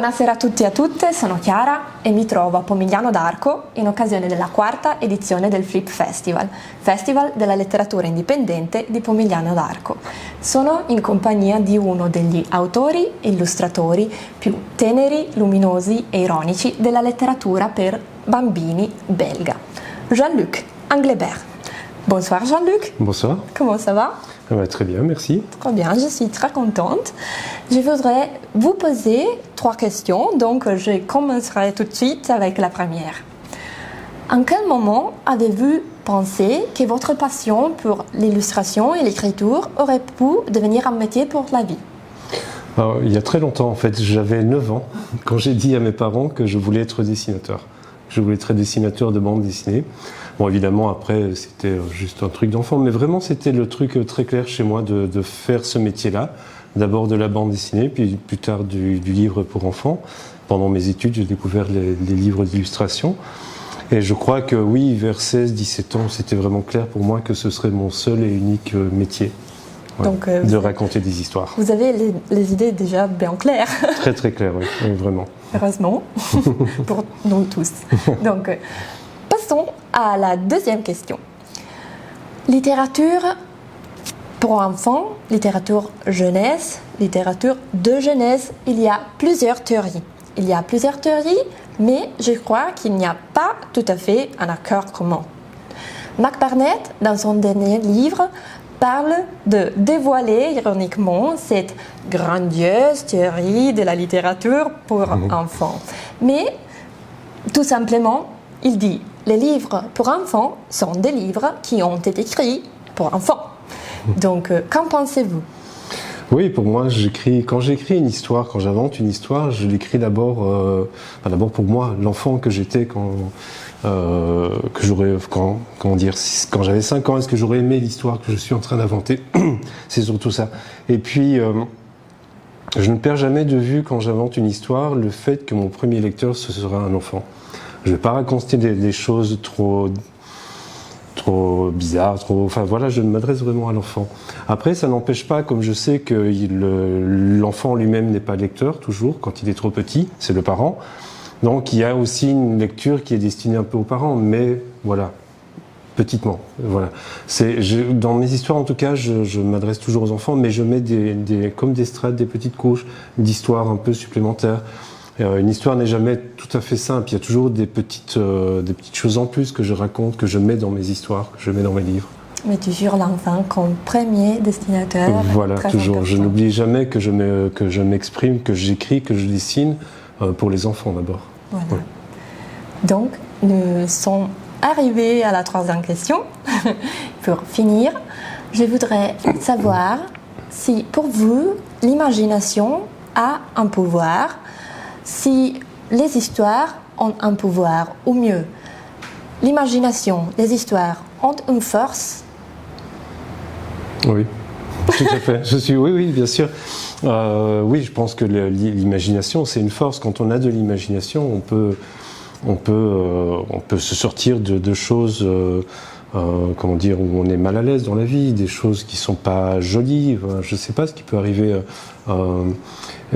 Buonasera a tutti e a tutte, sono Chiara e mi trovo a Pomigliano d'Arco in occasione della quarta edizione del Flip Festival, Festival della letteratura indipendente di Pomigliano d'Arco. Sono in compagnia di uno degli autori e illustratori più teneri, luminosi e ironici della letteratura per bambini belga, Jean-Luc Anglebert. Bonsoir Jean-Luc. Bonsoir. Comment ça va? Très bien, merci. Très bien, je suis très contente. Je voudrais vous poser 3 questions, donc je commencerai tout de suite avec la première. En quel moment avez-vous pensé que votre passion pour l'illustration et l'écriture aurait pu devenir un métier pour la vie? Alors, il y a très longtemps, en fait, j'avais 9 ans, quand j'ai dit à mes parents que je voulais être dessinateur. Je voulais être dessinateur de bande dessinée. Bon, évidemment, après, c'était juste un truc d'enfant, mais vraiment, c'était le truc très clair chez moi de faire ce métier-là. D'abord de la bande dessinée, puis plus tard du livre pour enfants. Pendant mes études, j'ai découvert les livres d'illustration. Et je crois que oui, vers 16-17 ans, c'était vraiment clair pour moi que ce serait mon seul et unique métier. Ouais, donc, de raconter des histoires. Vous avez les idées déjà bien claires. Très très claires, oui, vraiment. Heureusement, pour nous tous. Donc, passons à la deuxième question. Littérature pour enfants, littérature jeunesse, littérature de jeunesse, il y a plusieurs théories. Il y a plusieurs théories, mais je crois qu'il n'y a pas tout à fait un accord commun. Mac Barnett, dans son dernier livre, parle de dévoiler ironiquement cette grandiose théorie de la littérature pour enfants. Mais, tout simplement, il dit « Les livres pour enfants sont des livres qui ont été écrits pour enfants ». Donc, qu'en pensez-vous? Oui, pour moi, quand j'écris une histoire, quand j'invente une histoire, je l'écris d'abord pour moi, l'enfant que j'étais quand j'avais 5 ans, est-ce que j'aurais aimé l'histoire que je suis en train d'inventer? C'est surtout ça. Et puis, je ne perds jamais de vue quand j'invente une histoire le fait que mon premier lecteur, ce sera un enfant. Je ne vais pas raconter des choses trop bizarres, je m'adresse vraiment à l'enfant. Après, ça n'empêche pas, comme je sais que l'enfant lui-même n'est pas lecteur, toujours, quand il est trop petit, c'est le parent. Donc, il y a aussi une lecture qui est destinée un peu aux parents, mais voilà, petitement. Voilà. Dans mes histoires, en tout cas, je m'adresse toujours aux enfants, mais je mets comme des strates, des petites couches d'histoires un peu supplémentaires. Une histoire n'est jamais tout à fait simple. Il y a toujours des petites choses en plus que je raconte, que je mets dans mes histoires, que je mets dans mes livres. Mais toujours l'enfant comme premier destinataire. Voilà, toujours. Important. Je n'oublie jamais que je m'exprime, que j'écris, que je dessine pour les enfants d'abord. Voilà. Ouais. Donc, nous sommes arrivés à la 3e question. Pour finir, je voudrais savoir si pour vous, l'imagination a un pouvoir, si les histoires ont un pouvoir, ou mieux, l'imagination, les histoires ont une force? Oui, tout à fait. Oui, bien sûr. Oui, je pense que l'imagination, c'est une force. Quand on a de l'imagination, on peut se sortir de choses, où on est mal à l'aise dans la vie, des choses qui sont pas jolies. Je ne sais pas ce qui peut arriver.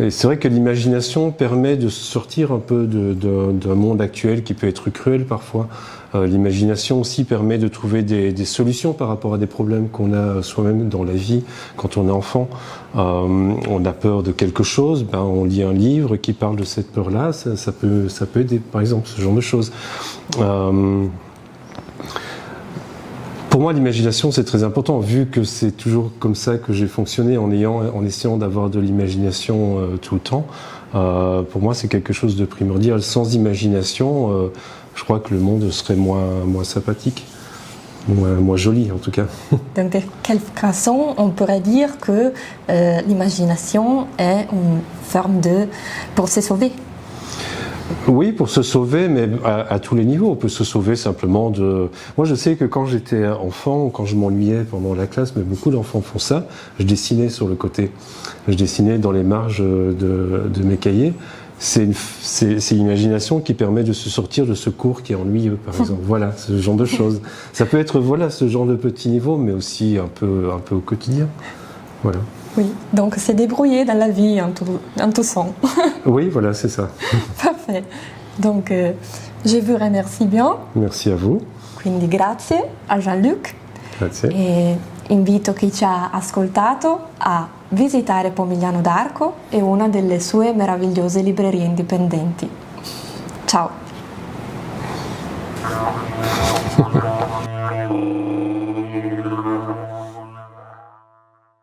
C'est vrai que l'imagination permet de sortir un peu d'un monde actuel qui peut être cruel parfois. L'imagination aussi permet de trouver des solutions par rapport à des problèmes qu'on a soi-même dans la vie quand on est enfant. On a peur de quelque chose, on lit un livre qui parle de cette peur-là, ça peut aider, par exemple, ce genre de choses. Pour moi, l'imagination, c'est très important, vu que c'est toujours comme ça que j'ai fonctionné, en essayant d'avoir de l'imagination tout le temps. Pour moi, c'est quelque chose de primordial. Sans imagination, je crois que le monde serait moins sympathique, moins joli en tout cas. Donc, de quelle façon on pourrait dire que l'imagination est une forme pour se sauver? Oui, pour se sauver, mais à tous les niveaux. On peut se sauver simplement de... Moi, je sais que quand j'étais enfant, quand je m'ennuyais pendant la classe, mais beaucoup d'enfants font ça, je dessinais sur le côté. Je dessinais dans les marges de mes cahiers. C'est l'imagination qui permet de se sortir de ce cours qui est ennuyeux, par exemple. Voilà, ce genre de choses. Ça peut être ce genre de petit niveau, mais aussi un peu au quotidien. Voilà. Oui, donc c'est débrouillé dans la vie en tout sens. Oui, voilà, c'est ça. Parfait. Donc, je vous remercie bien. Merci à vous. Quindi grazie a Jean-Luc Grazie. e invito chi ci ha ascoltato a visitare Pomigliano d'Arco e una delle sue meravigliose librerie indipendenti. Ciao!